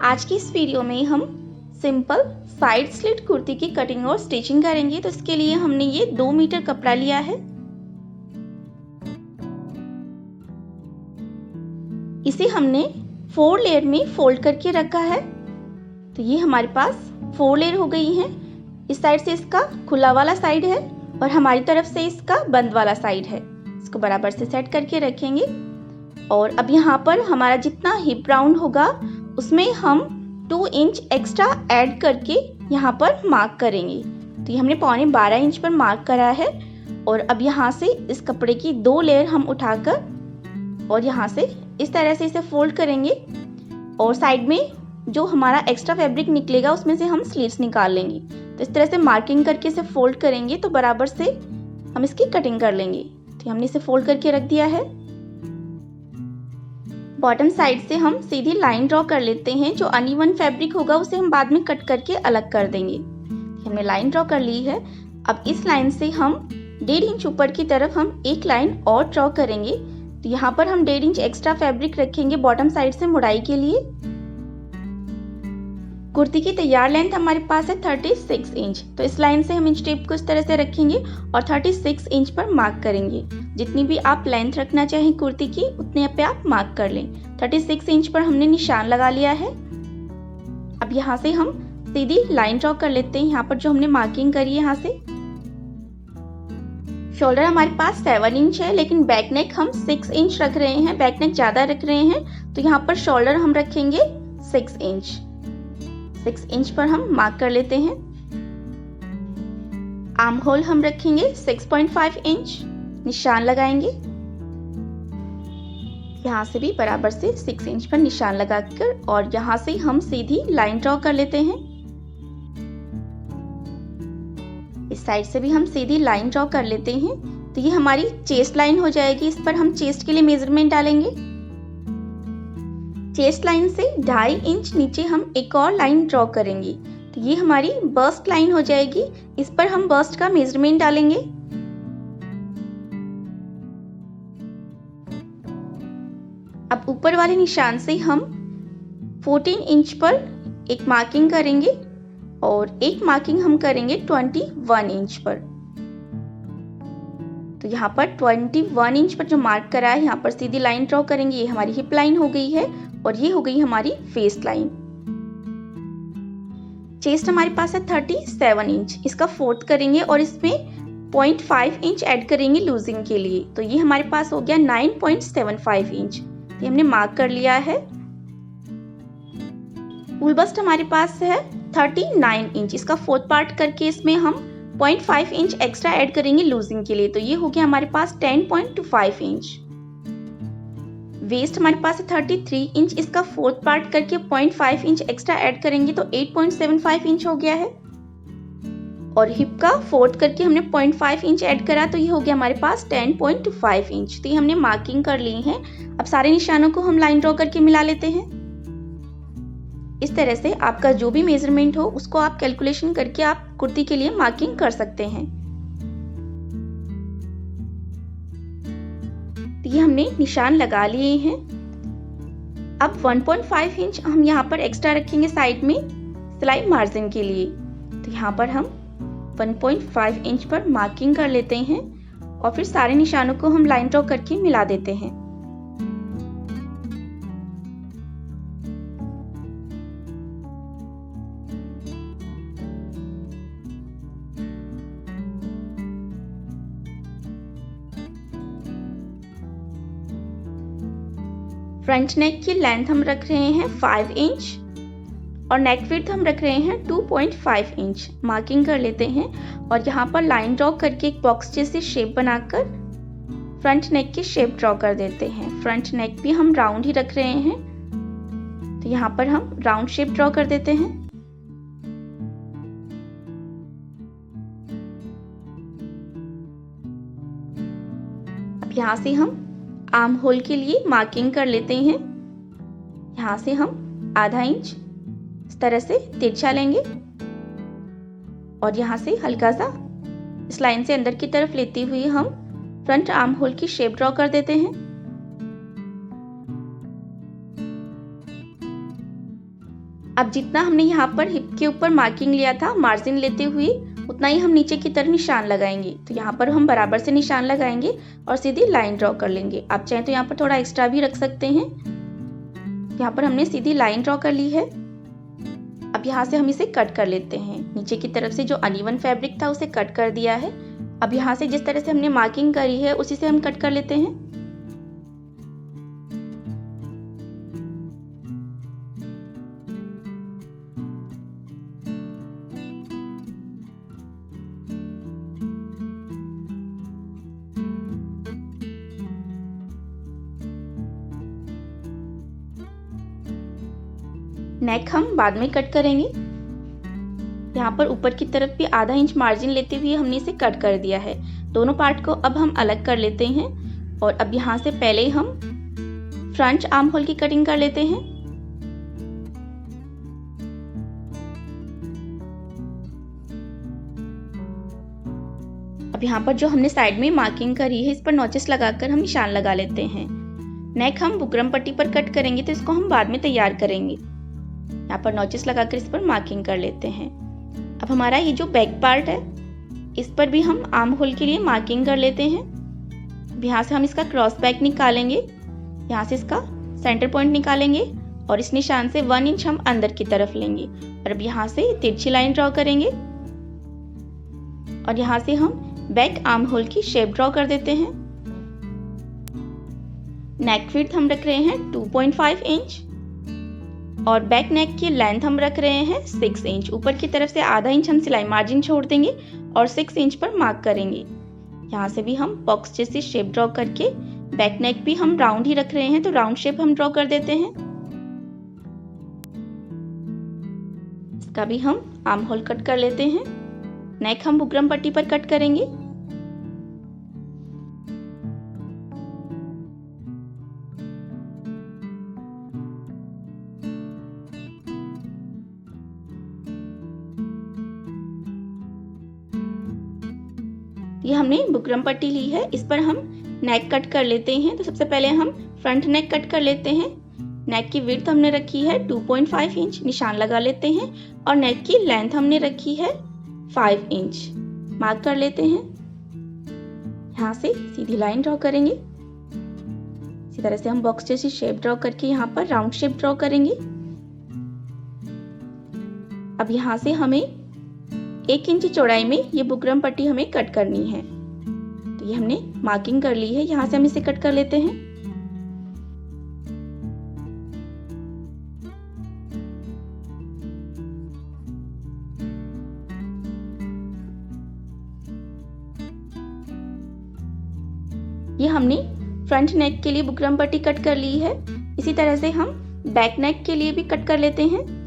आज की इस वीडियो में हम सिंपल साइड स्लिट कुर्ती की कटिंग और स्टिचिंग करेंगे। तो इसके लिए हमने ये 2 मीटर कपड़ा लिया है। इसे हमने 4 लेयर में फोल्ड करके रखा है। तो ये हमारे पास 4 लेयर हो गई हैं। इस साइड से इसका खुला वाला साइड है और हमारी तरफ से इसका बंद वाला साइड है। इसको बराबर से सेट करके रखेंगे। और अब यहाँ पर हमारा जितना हिप राउंड होगा उसमें हम 2 इंच एक्स्ट्रा ऐड करके यहाँ पर मार्क करेंगे। तो ये हमने 12.25 इंच पर मार्क करा है। और अब यहाँ से इस कपड़े की 2 लेयर हम उठाकर और यहाँ से इस तरह से इसे फोल्ड करेंगे और साइड में जो हमारा एक्स्ट्रा फैब्रिक निकलेगा उसमें से हम स्लीव्स निकाल लेंगे। तो इस तरह से मार्किंग करके इसे फोल्ड करेंगे तो बराबर से हम इसकी कटिंग कर लेंगे। तो हमने इसे फोल्ड करके रख दिया है। बॉटम साइड से हम सीधी लाइन ड्रॉ कर लेते हैं। जो अनइवन फैब्रिक होगा उसे हम बाद में कट करके अलग कर देंगे। हमने लाइन ड्रॉ कर ली है। अब इस लाइन से हम 1.5 इंच ऊपर की तरफ हम एक लाइन और ड्रॉ करेंगे। तो यहाँ पर हम 1.5 इंच एक्स्ट्रा फैब्रिक रखेंगे बॉटम साइड से मुड़ाई के लिए। कुर्ती की तैयार लेंथ हमारे पास है 36 इंच। तो इस लाइन से हम इंच टेप को इस तरह से रखेंगे और 36 इंच पर मार्क करेंगे। जितनी भी आप लेंथ रखना चाहें कुर्ती की उतने पे आप मार्क कर लें। 36 इंच पर हमने निशान लगा लिया है। अब यहाँ से हम सीधी लाइन ड्रॉ कर लेते हैं। यहाँ पर जो हमने मार्किंग करी है यहाँ से। शोल्डर हमारे पास 7 इंच है लेकिन बैक नेक हम 6 इंच रख रहे हैं। बैक नेक ज्यादा रख रहे हैं तो यहाँ पर शोल्डर हम रखेंगे 6 इंच। 6 इंच पर हम मार्क कर लेते हैं। आर्म होल हम रखेंगे 6.5 इंच। निशान लगाएंगे। यहाँ से भी बराबर से 6 इंच पर निशान लगाकर और यहाँ से हम सीधी लाइन ड्रॉ कर लेते हैं। इस साइड से भी हम सीधी लाइन ड्रॉ कर लेते हैं। तो ये हमारी चेस्ट लाइन हो जाएगी। इस पर हम चेस्ट के लिए मेजरमेंट डालेंगे। चेस्ट लाइन से 2.5 इंच नीचे हम एक और लाइन ड्रॉ करेंगे। तो ये हमारी बस्ट लाइन हो जाएगी। इस पर हम बस्ट का मेजरमेंट डालेंगे। अब ऊपर वाले निशान से हम 14 इंच पर एक मार्किंग करेंगे और एक मार्किंग हम करेंगे 21 इंच पर। तो यहाँ पर 21 इंच पर जो मार्क करा है यहाँ पर सीधी लाइन ड्रॉ करेंगे। ये हमारी हिप लाइन हो गई है और ये हो गई हमारी वेस्ट लाइन। चेस्ट हमारे पास है 37 इंच। इसका 4th करेंगे और इसमें 0.5 इंच ऐड करेंगे लूजिंग के लिए। तो ये हमारे पास हो गया 9.75 इंच। ये हमने मार्क कर लिया है। फुल बस्ट हमारे पास है 39 इंच। इसका 4th पार्ट करके इसमें हम 0.5 इंच एक्स्ट्रा ऐड करेंगे लूजिंग के लिए। तो ये हो गया हमारे पास 10.25 इंच। वेस्ट हमारे पास है 33 इंच। इसका 4th पार्ट करके 0.5 इंच एक्स्ट्रा ऐड करेंगे तो 8.75 इंच हो गया है। और हिप का 4th करके हमने 0.5 इंच ऐड करा तो ये हो गया हमारे पास 10.25 इंच। तो ये हमने मार्किंग कर ली है। अब सारे निशानों को हम लाइन ड्रॉ करके मिला लेते हैं। इस तरह से आपका जो भी मेजरमेंट हो उसको आप कैलकुलेशन करके आप कुर्ती के लिए मार्किंग कर सकते हैं। तो ये हमने निशान लगा लिए हैं। अब 1.5 इंच हम यहाँ पर एक्स्ट्रा रखेंगे साइड में सिलाई मार्जिन के लिए। तो यहाँ पर हम 1.5 इंच पर मार्किंग कर लेते हैं और फिर सारे निशानों को हम लाइन ड्रॉ करके मिला देते हैं। फ्रंट नेक की लेंथ हम रख रहे हैं 5 इंच और नेक विड्थ हम रख रहे हैं 2.5 इंच। मार्किंग कर लेते हैं और यहाँ पर लाइन ड्रॉ करके एक बॉक्स जैसी शेप बनाकर फ्रंट नेक की शेप ड्रॉ कर देते हैं। फ्रंट नेक भी हम राउंड ही रख रहे हैं तो यहाँ पर हम राउंड शेप ड्रॉ कर देते हैं। अब यहाँ से हम आर्म होल के लिए मार्किंग कर लेते हैं। यहाँ से हम आधा इंच इस तरह से तिरछा लेंगे और यहाँ से हल्का सा इस लाइन से अंदर की तरफ लेते हुए हम फ्रंट आर्म होल की शेप ड्रॉ कर देते हैं। अब जितना हमने यहाँ पर हिप के ऊपर मार्किंग लिया था मार्जिन लेते हुए, उतना ही हम नीचे की तरफ निशान लगाएंगे। तो यहाँ पर हम बराबर से निशान लगाएंगे और सीधी लाइन ड्रॉ कर लेंगे। आप चाहें तो यहाँ पर थोड़ा एक्स्ट्रा भी रख सकते हैं। यहाँ पर हमने सीधी लाइन ड्रॉ कर ली है। अब यहाँ से हम इसे कट कर लेते हैं। नीचे की तरफ से जो अनइवन फैब्रिक था उसे कट कर दिया है। अब यहाँ से जिस तरह से हमने मार्किंग करी है उसी से हम कट कर लेते हैं। नेक हम बाद में कट करेंगे। यहाँ पर ऊपर की तरफ भी आधा इंच मार्जिन लेते हुए हमने इसे कट कर दिया है। दोनों पार्ट को अब हम अलग कर लेते हैं और अब यहाँ से पहले ही हम फ्रंट आर्म होल की कटिंग कर लेते हैं। अब यहाँ पर जो हमने साइड में मार्किंग करी है इस पर नॉचेस लगाकर हम निशान लगा लेते हैं। नेक हम बुकरम पट्टी पर कट करेंगे तो इसको हम बाद में तैयार करेंगे। यहाँ पर नॉचेस लगाकर इस पर मार्किंग कर लेते हैं। अब हमारा ये जो बैक पार्ट है इस पर भी हम आर्म होल के लिए मार्किंग कर लेते हैं। अब यहाँ से हम इसका क्रॉस बैक निकालेंगे, यहाँ से इसका सेंटर पॉइंट निकालेंगे और इस निशान से 1 इंच हम अंदर की तरफ लेंगे और अब यहाँ से तिरछी लाइन ड्रॉ करेंगे और यहाँ से हम बैक आर्म होल की शेप ड्रॉ कर देते हैं। नेक विड्थ हम रख रहे हैं 2.5 इंच और बैक नेक की लेंथ हम रख रहे हैं 6 इंच। ऊपर की तरफ से आधा इंच हम सिलाई मार्जिन छोड़ देंगे और 6 इंच पर मार्क करेंगे। यहाँ से भी हम बॉक्स जैसी शेप ड्रॉ करके, बैक नेक भी हम राउंड ही रख रहे हैं तो राउंड शेप हम ड्रॉ कर देते हैं। इसका भी हम आर्म होल कट कर लेते हैं। नेक हम बुकरम पट्टी पर कट करेंगे। ये हमने बुकरम पट्टी ली है, इस पर हम नेक कट कर लेते हैं। तो सबसे पहले हम फ्रंट नेक कट कर लेते हैं। नेक की विड्थ हमने रखी है 2.5 इंच, निशान लगा लेते हैं और नेक की लेंथ हमने रखी है 5 इंच, मार्क कर लेते हैं। यहाँ से सीधी लाइन ड्रॉ करेंगे। इसी तरह से हम बॉक्स जैसी शेप ड्रॉ करके यहाँ पर राउंड शेप ड्रॉ करेंगे। अब यहाँ से हमें 1 इंच चौड़ाई में ये बुकरम पट्टी हमें कट करनी है। तो ये हमने मार्किंग कर ली है, यहाँ से हम इसे कट कर लेते हैं। ये हमने फ्रंट नेक के लिए बुकरम पट्टी कट कर ली है। इसी तरह से हम बैक नेक के लिए भी कट कर लेते हैं।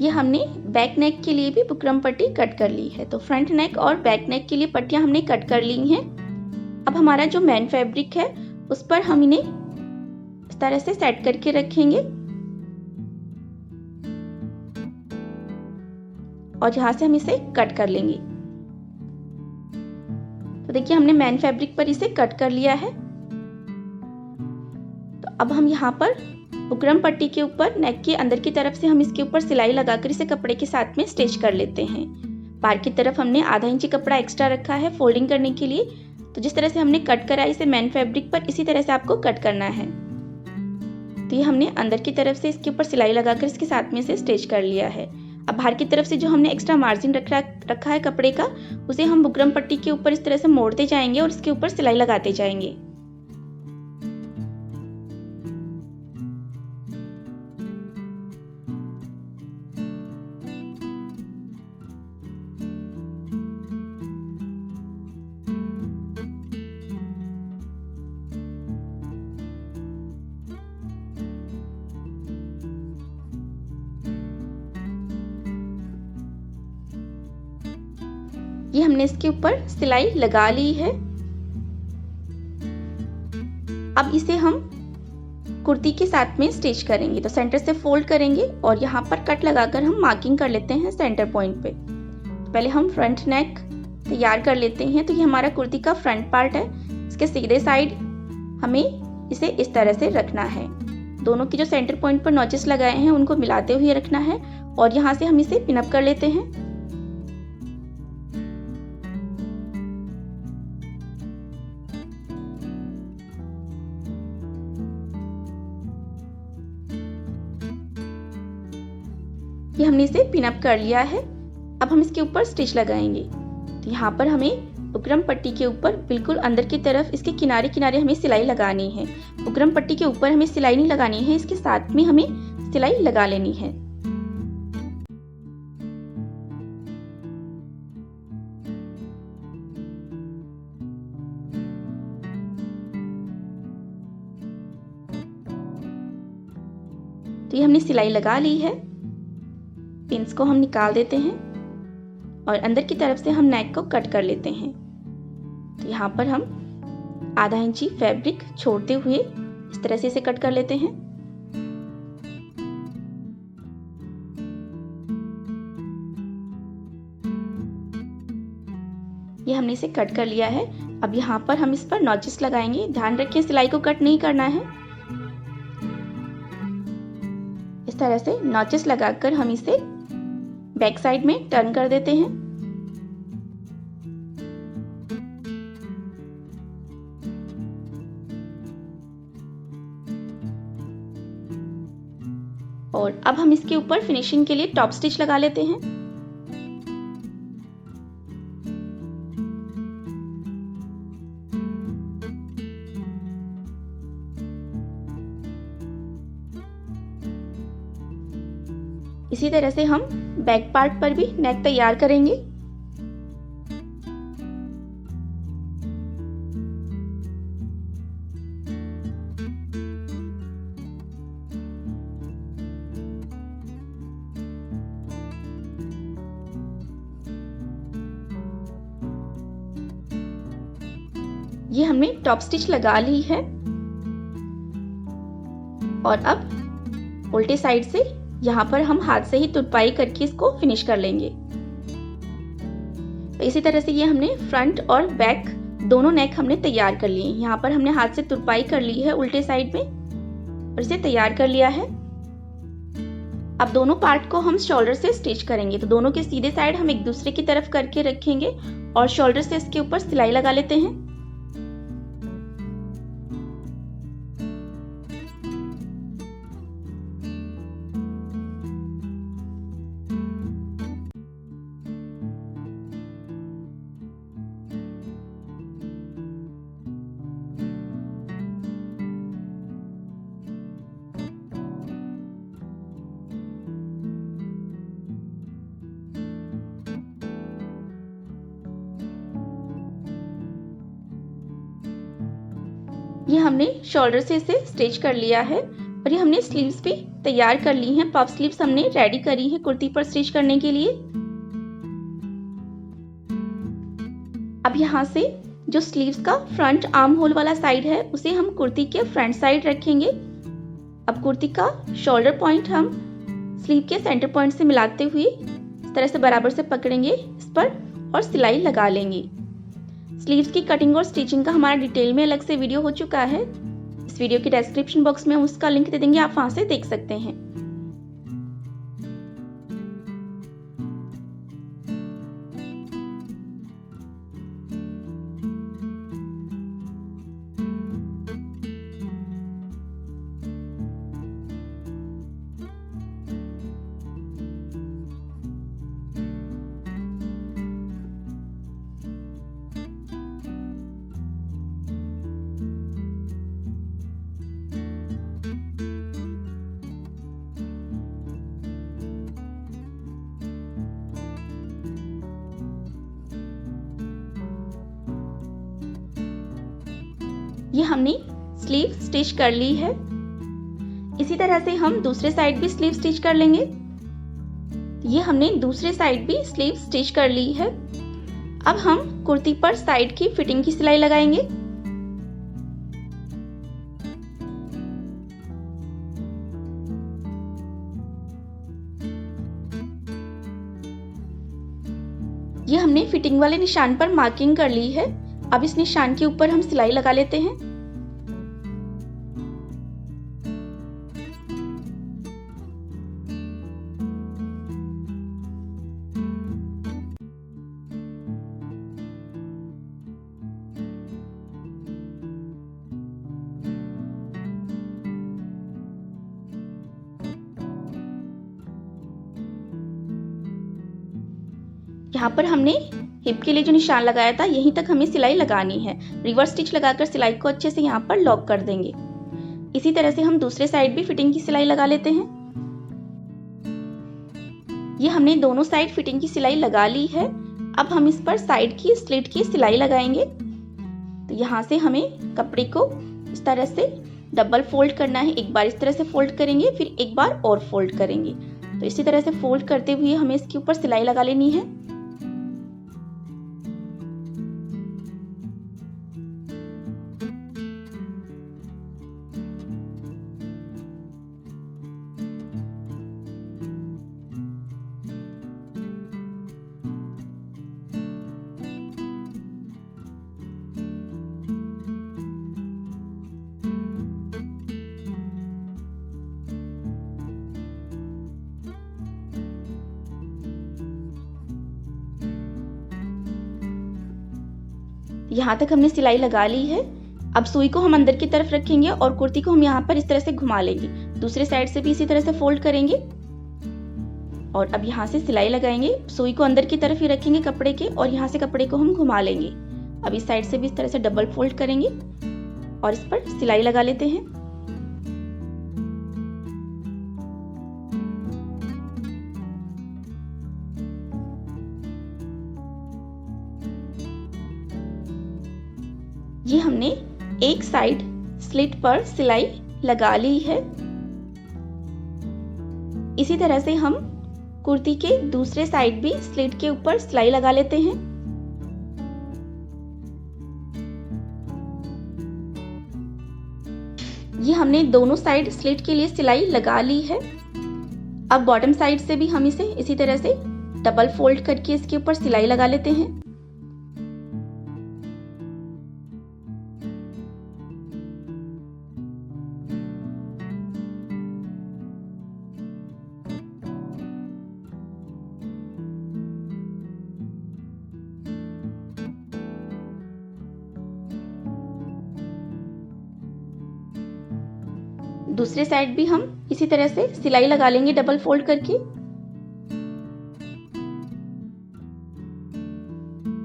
ये हमने बैक नेक के लिए भी बुकरम पट्टी कट कर ली है। तो फ्रंट नेक और बैक नेक के लिए पट्टियां हमने कट कर ली हैं। अब हमारा जो मेन फैब्रिक है उस पर हम इन्हें इस तरह से सेट करके रखेंगे और यहाँ से हम इसे कट कर लेंगे। तो देखिए हमने मेन फैब्रिक पर इसे कट कर लिया है। तो अब हम यहाँ पर बुकरम पट्टी के ऊपर नेक के अंदर की तरफ से हम इसके ऊपर सिलाई लगाकर इसे कपड़े के साथ में स्टिच कर लेते हैं। बाहर की तरफ हमने आधा इंची कपड़ा एक्स्ट्रा रखा है फोल्डिंग करने के लिए। तो जिस तरह से हमने कट करा इसे मेन फैब्रिक पर, इसी तरह से आपको कट करना है। तो ये हमने अंदर की तरफ से इसके ऊपर सिलाई लगाकर इसके साथ में इसे स्टिच कर लिया है। अब बाहर की तरफ से जो हमने एक्स्ट्रा मार्जिन रखा है कपड़े का, उसे हम बुकरम पट्टी के ऊपर इस तरह से मोड़ते जाएंगे और इसके ऊपर सिलाई लगाते जाएंगे। ये हमने इसके ऊपर सिलाई लगा ली है। अब इसे हम कुर्ती के साथ में स्टिच करेंगे। तो सेंटर से फोल्ड करेंगे और यहाँ पर कट लगाकर हम मार्किंग कर लेते हैं सेंटर पॉइंट पे। तो पहले हम फ्रंट नेक तैयार कर लेते हैं। तो ये हमारा कुर्ती का फ्रंट पार्ट है। इसके सीधे साइड हमें इसे इस तरह से रखना है। दोनों की जो सेंटर पॉइंट पर नॉचेस लगाए हैं उनको मिलाते हुए रखना है और यहाँ से हम इसे पिन अप कर लेते हैं। ये हमने इसे पिन अप कर लिया है। अब हम इसके ऊपर स्टिच लगाएंगे। तो यहाँ पर हमें बुकरम पट्टी के ऊपर बिल्कुल अंदर की तरफ इसके किनारे किनारे हमें सिलाई लगानी है। बुकरम पट्टी के ऊपर हमें सिलाई नहीं लगानी है, इसके साथ में हमें सिलाई लगा लेनी है। तो ये हमने सिलाई लगा ली है। पिंस को हम निकाल देते हैं और अंदर की तरफ से हम नेक को कट कर लेते हैं। तो यहाँ पर हम आधा इंची फैब्रिक छोड़ते हुए इस तरह से इसे कट कर लेते हैं। ये हमने इसे कट कर लिया है। अब यहाँ पर हम इस पर नॉचेस लगाएंगे। ध्यान रखिए सिलाई को कट नहीं करना है। इस तरह से नॉचेस लगाकर हम इसे बैक साइड में टर्न कर देते हैं। और अब हम इसके ऊपर फिनिशिंग के लिए टॉप स्टिच लगा लेते हैं। इसी तरह से हम बैक पार्ट पर भी नेक तैयार करेंगे। ये हमने टॉप स्टिच लगा ली है और अब उल्टे साइड से यहाँ पर हम हाथ से ही तुरपाई करके इसको फिनिश कर लेंगे। तो इसी तरह से ये हमने फ्रंट और बैक दोनों नेक हमने तैयार कर लिए। यहाँ पर हमने हाथ से तुरपाई कर ली है उल्टे साइड में और इसे तैयार कर लिया है। अब दोनों पार्ट को हम शोल्डर से स्टिच करेंगे। तो दोनों के सीधे साइड हम एक दूसरे की तरफ करके रखेंगे और शोल्डर से इसके ऊपर सिलाई लगा लेते हैं। ये हमने शोल्डर से इसे स्टिच कर लिया है और ये हमने स्लीव्स भी तैयार कर ली हैं। पफ स्लीव्स हमने रेडी करी है कुर्ती पर स्टिच करने के लिए। अब यहाँ से जो स्लीव्स का फ्रंट आर्म होल वाला साइड है उसे हम कुर्ती के फ्रंट साइड रखेंगे। अब कुर्ती का शोल्डर पॉइंट हम स्लीव के सेंटर पॉइंट से मिलाते हुए इस तरह से बराबर से पकड़ेंगे इस पर और सिलाई लगा लेंगे। स्लीव्स की कटिंग और स्टिचिंग का हमारा डिटेल में अलग से वीडियो हो चुका है। इस वीडियो के डिस्क्रिप्शन बॉक्स में हम उसका लिंक दे देंगे, आप वहां से देख सकते हैं। ये हमने स्लीव स्टिच कर ली है। इसी तरह से हम दूसरे साइड भी स्लीव स्टिच कर लेंगे। ये हमने दूसरे साइड भी स्लीव स्टिच कर ली है। अब हम कुर्ती पर साइड की फिटिंग की सिलाई लगाएंगे। ये हमने फिटिंग वाले निशान पर मार्किंग कर ली है। अब इस निशान के ऊपर हम सिलाई लगा लेते हैं। यहाँ पर हमने हिप के लिए जो निशान लगाया था यहीं तक हमें सिलाई लगानी है। रिवर्स स्टिच लगाकर सिलाई को अच्छे से यहाँ पर लॉक कर देंगे। इसी तरह से हम दूसरे साइड भी फिटिंग की सिलाई लगा लेते हैं। ये हमने दोनों साइड फिटिंग की सिलाई लगा ली है। अब हम इस पर साइड की स्लिट की सिलाई लगाएंगे। तो यहाँ से हमें कपड़े को इस तरह से डबल फोल्ड करना है। एक बार इस तरह से फोल्ड करेंगे, फिर एक बार और फोल्ड करेंगे। तो इसी तरह से फोल्ड करते हुए हमें इसके ऊपर सिलाई लगा लेनी है। यहाँ तक हमने सिलाई लगा ली है। अब सुई को हम अंदर की तरफ रखेंगे और कुर्ती को हम यहाँ पर इस तरह से घुमा लेंगे। दूसरे साइड से भी इसी तरह से फोल्ड करेंगे और अब यहाँ से सिलाई लगाएंगे। सुई को अंदर की तरफ ही रखेंगे कपड़े के और यहाँ से कपड़े को हम घुमा लेंगे। अब इस साइड से भी इस तरह से डबल फोल्ड करेंगे और इस पर सिलाई लगा लेते हैं। ये हमने एक साइड स्लिट पर सिलाई लगा ली है। इसी तरह से हम कुर्ती के दूसरे साइड भी स्लिट के ऊपर सिलाई लगा लेते हैं। ये हमने दोनों साइड स्लिट के लिए सिलाई लगा ली है। अब बॉटम साइड से भी हम इसे इसी तरह से डबल फोल्ड करके इसके ऊपर सिलाई लगा लेते हैं। दूसरे साइड भी हम इसी तरह से सिलाई लगा लेंगे डबल फोल्ड करके।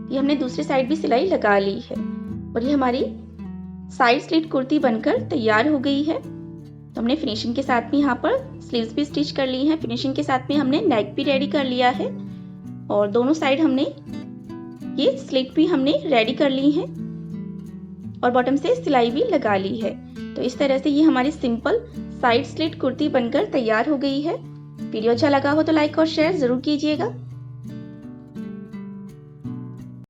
ये हमने दूसरी साइड भी सिलाई लगा ली है और ये हमारी साइड स्लिट कुर्ती बनकर तैयार हो गई है। तो हमने फिनिशिंग के साथ में यहाँ पर स्लीव्स भी स्टिच कर ली है। फिनिशिंग के साथ में हमने नेक भी रेडी कर लिया है और दोनों साइड हमने ये स्लिट भी हमने रेडी कर ली है और बॉटम से सिलाई भी लगा ली है। तो इस तरह से ये हमारी सिंपल साइड स्लिट कुर्ती बनकर तैयार हो गई है। वीडियो अच्छा लगा हो तो लाइक और शेयर जरूर कीजिएगा।